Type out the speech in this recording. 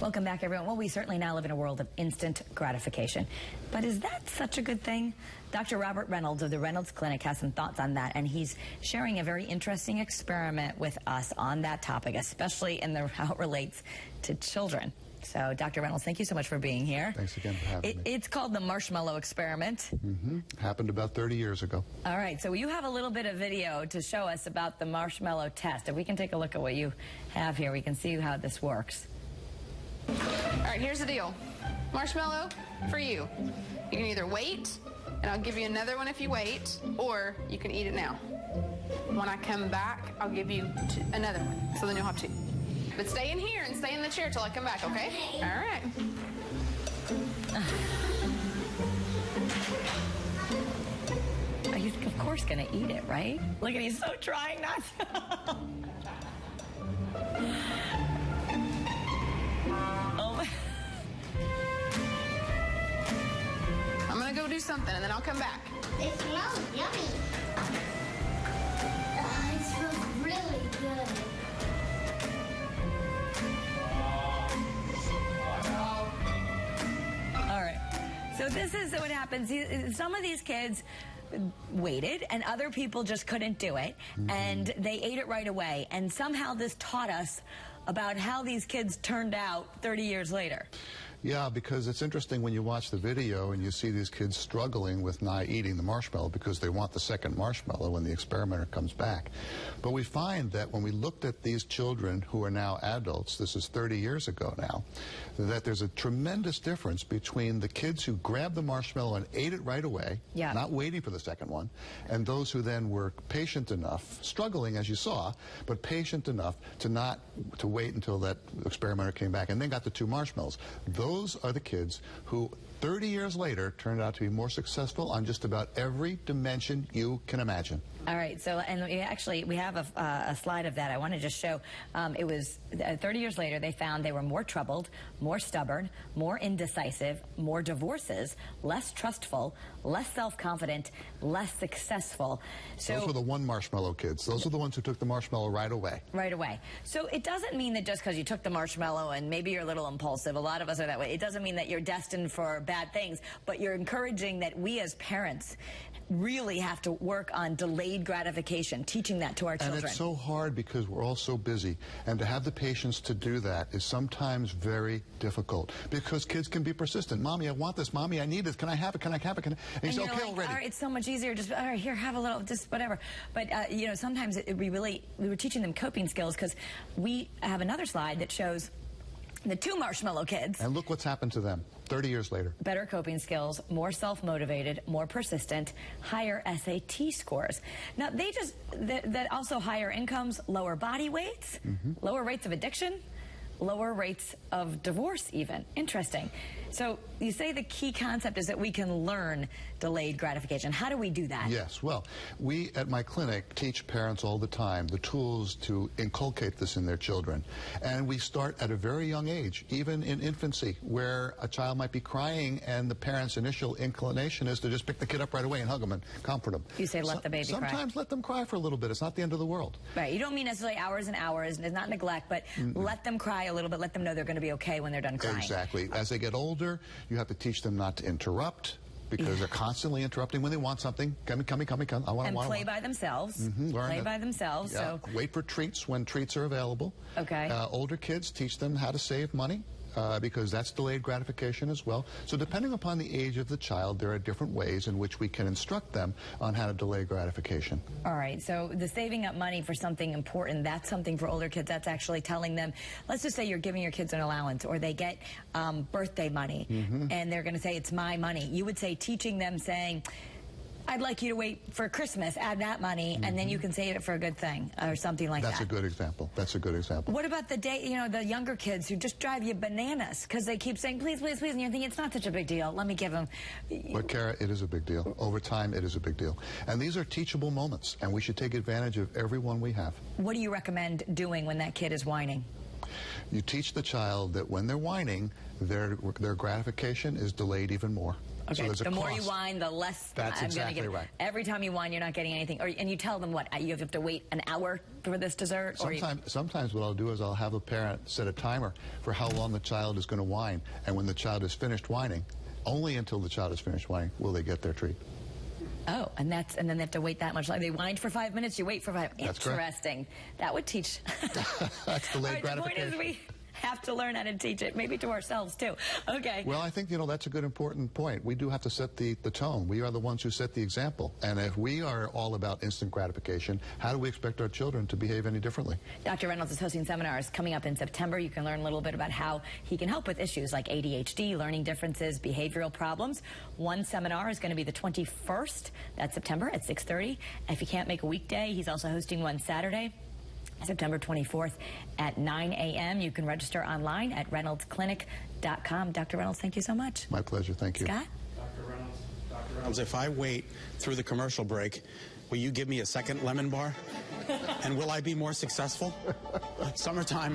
Welcome back, everyone. Well, we certainly now live in a world of instant gratification. But is that such a good thing? Dr. Robert Reynolds of the Reynolds Clinic has some thoughts on that, and he's sharing a very interesting experiment with us on that topic, especially in how it relates to children. So, Dr. Reynolds, thank you so much for being here. Thanks again for having me. It's called the marshmallow experiment. Happened about 30 years ago. All right, so you have a little bit of video to show us about the marshmallow test. If we can take a look at what you have here, we can see how this works. All right, here's the deal. Marshmallow for you. You can either wait, and I'll give you another one if you wait, or you can eat it now. When I come back, I'll give you another one, so then you'll have two. But stay in here and stay in the chair till I come back, okay? All right. Are you, of course, going to eat it, right? Look at, he's so trying not to. I'm going to go do something, and then I'll come back. It smells yummy. It smells really good. All right. So this is what happens. Some of these kids waited, and other people just couldn't do it, and they ate it right away. And somehow this taught us about how these kids turned out 30 years later. Yeah, because it's interesting when you watch the video and you see these kids struggling with not eating the marshmallow because they want the second marshmallow when the experimenter comes back. But we find that when we looked at these children who are now adults, this is 30 years ago now, that there's a tremendous difference between the kids who grabbed the marshmallow and ate it right away, not waiting for the second one, and those who then were patient enough, struggling as you saw, but patient enough to wait until that experimenter came back and then got the two marshmallows. Those are the kids who 30 years later turned out to be more successful on just about every dimension you can imagine. All right, so, and we have a slide of that I want to just show. It was 30 years later, they found they were more troubled, more stubborn, more indecisive, more divorces, less trustful, less self-confident, less successful. So those were the one marshmallow kids. Those are the ones who took the marshmallow right away. Right away. So it doesn't mean that just because you took the marshmallow and maybe you're a little impulsive, a lot of us are that way, it doesn't mean that you're destined for bad things, but you're encouraging that we as parents really have to work on delayed gratification, teaching that to our children. And it's so hard because we're all so busy, and to have the patience to do that is sometimes very difficult because kids can be persistent. Mommy, I want this. Mommy, I need this. Can I have it? Can I have it? And you say, okay, already. All right, it's so much easier. Just, all right, here, have a little, just whatever. But, you know, sometimes we were teaching them coping skills because we have another slide that shows the two marshmallow kids. And look what's happened to them 30 years later. Better coping skills, more self-motivated, more persistent, higher SAT scores. Now, that also higher incomes, lower body weights, lower rates of addiction, lower rates of divorce even. Interesting. So you say the key concept is that we can learn delayed gratification. How do we do that? Yes, well, we at my clinic teach parents all the time the tools to inculcate this in their children. And we start at a very young age, even in infancy, where a child might be crying and the parent's initial inclination is to just pick the kid up right away and hug them and comfort them. You say let the baby cry. Sometimes let them cry for a little bit. It's not the end of the world. Right. You don't mean necessarily hours and hours. It's not neglect, but let them cry a little bit. Let them know they're going to be okay when they're done crying. Exactly. As they get older, you have to teach them not to interrupt because they're constantly interrupting when they want something. Come. I want to play by themselves. Learn by themselves. Yeah. So wait for treats when treats are available. Okay. Older kids, teach them how to save money. Because that's delayed gratification as well. So depending upon the age of the child, there are different ways in which we can instruct them on how to delay gratification. All right, so the saving up money for something important, that's something for older kids. That's actually telling them, let's just say you're giving your kids an allowance or they get birthday money and they're going to say, it's my money. You would say teaching them saying, I'd like you to wait for Christmas, add that money, and then you can save it for a good thing or something like that. That's a good example. That's a good example. What about the younger kids who just drive you bananas because they keep saying, please, please, please, and you're thinking, it's not such a big deal. Let me give them. But, Kara, it is a big deal. Over time, it is a big deal. And these are teachable moments, and we should take advantage of every one we have. What do you recommend doing when that kid is whining? You teach the child that when they're whining, their gratification is delayed even more. Okay, there's a the more cost. you whine, the less That's I'm exactly going to get. right. Every time you whine, you're not getting anything. And you tell them what? You have to wait an hour for this dessert? Sometimes what I'll do is I'll have a parent set a timer for how long the child is going to whine. And when the child is finished whining, only until the child is finished whining will they get their treat. Oh, and then they have to wait that much longer. They whined for 5 minutes, you wait for 5 minutes. That's correct. Interesting. That would teach. That's delayed gratification. The point is we have to learn how to teach it, maybe to ourselves too. Okay. Well, I think, that's a good important point. We do have to set the tone. We are the ones who set the example. And if we are all about instant gratification, how do we expect our children to behave any differently? Dr. Reynolds is hosting seminars coming up in September. You can learn a little bit about how he can help with issues like ADHD, learning differences, behavioral problems. One seminar is going to be the 21st. That's September at 6:30. If you can't make a weekday, he's also hosting one Saturday, September 24th at 9 a.m. You can register online at reynoldsclinic.com. Dr. Reynolds, thank you so much. My pleasure. Thank you. Scott? Dr. Reynolds, if I wait through the commercial break, will you give me a second lemon bar? And will I be more successful? Summertime